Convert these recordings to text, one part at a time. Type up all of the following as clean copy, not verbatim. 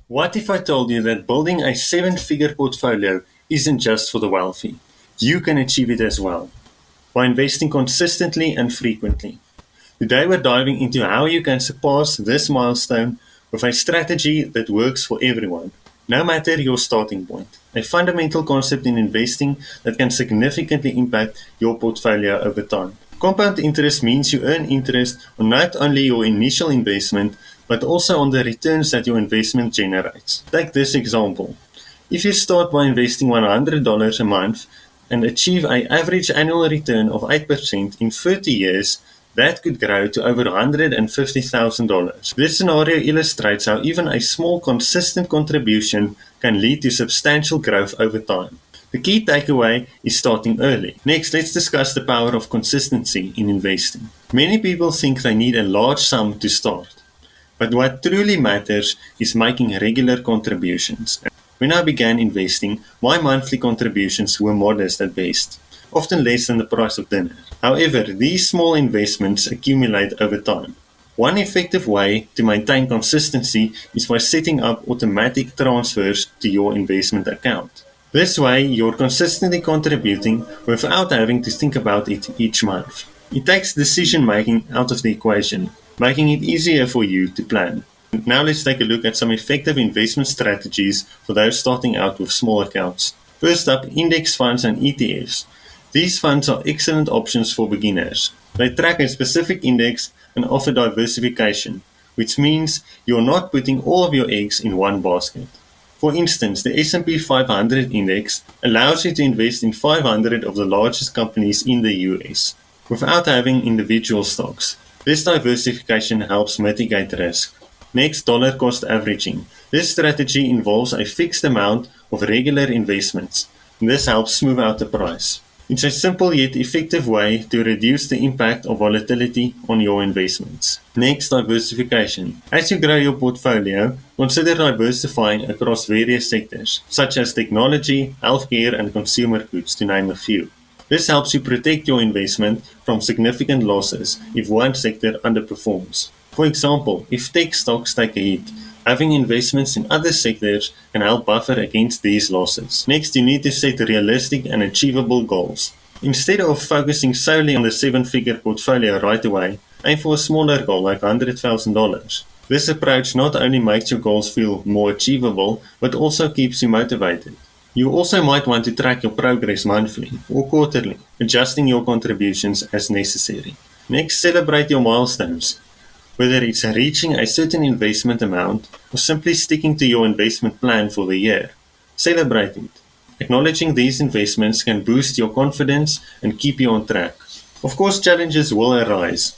What if I told you that building a seven-figure portfolio isn't just for the wealthy? You can achieve it as well by investing consistently and frequently. Today we're diving into how you can surpass this milestone with a strategy that works for everyone, no matter your starting point. A fundamental concept in investing that can significantly impact your portfolio over time. Compound interest means you earn interest on not only your initial investment, but also on the returns that your investment generates. Take this example. If you start by investing $100 a month and achieve an average annual return of 8% in 30 years, that could grow to over $150,000. This scenario illustrates how even a small consistent contribution can lead to substantial growth over time. The key takeaway is starting early. Next, let's discuss the power of consistency in investing. Many people think they need a large sum to start, but what truly matters is making regular contributions. When I began investing, my monthly contributions were modest at best, often less than the price of dinner. However, these small investments accumulate over time. One effective way to maintain consistency is by setting up automatic transfers to your investment account. This way, you're consistently contributing without having to think about it each month. It takes decision making out of the equation, making it easier for you to plan. Now let's take a look at some effective investment strategies for those starting out with small accounts. First up, index funds and ETFs. These funds are excellent options for beginners. They track a specific index and offer diversification, which means you're not putting all of your eggs in one basket. For instance, the S&P 500 index allows you to invest in 500 of the largest companies in the US without having individual stocks. This diversification helps mitigate risk. Next, dollar cost averaging. This strategy involves a fixed amount of regular investments, and this helps smooth out the price. It's a simple yet effective way to reduce the impact of volatility on your investments. Next, diversification. As you grow your portfolio, consider diversifying across various sectors, such as technology, healthcare, and consumer goods, to name a few. This helps you protect your investment from significant losses if one sector underperforms. For example, if tech stocks take a hit, having investments in other sectors can help buffer against these losses. Next, you need to set realistic and achievable goals. Instead of focusing solely on the seven-figure portfolio right away, aim for a smaller goal like $100,000. This approach not only makes your goals feel more achievable, but also keeps you motivated. You also might want to track your progress monthly or quarterly, adjusting your contributions as necessary. Next, celebrate your milestones. Whether it's reaching a certain investment amount or simply sticking to your investment plan for the year, celebrate it. Acknowledging these investments can boost your confidence and keep you on track. Of course, challenges will arise.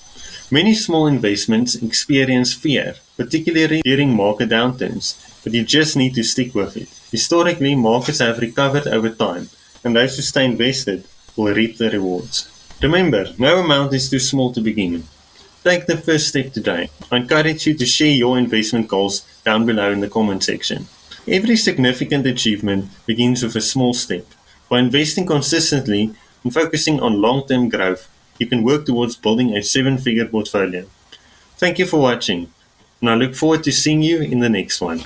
Many small investments experience fear, particularly during market downturns, but you just need to stick with it. Historically, markets have recovered over time, and those who stay invested will reap the rewards. Remember, no amount is too small to begin. Take the first step today. I encourage you to share your investment goals down below in the comment section. Every significant achievement begins with a small step. By investing consistently and focusing on long-term growth, you can work towards building a seven-figure portfolio. Thank you for watching, and I look forward to seeing you in the next one.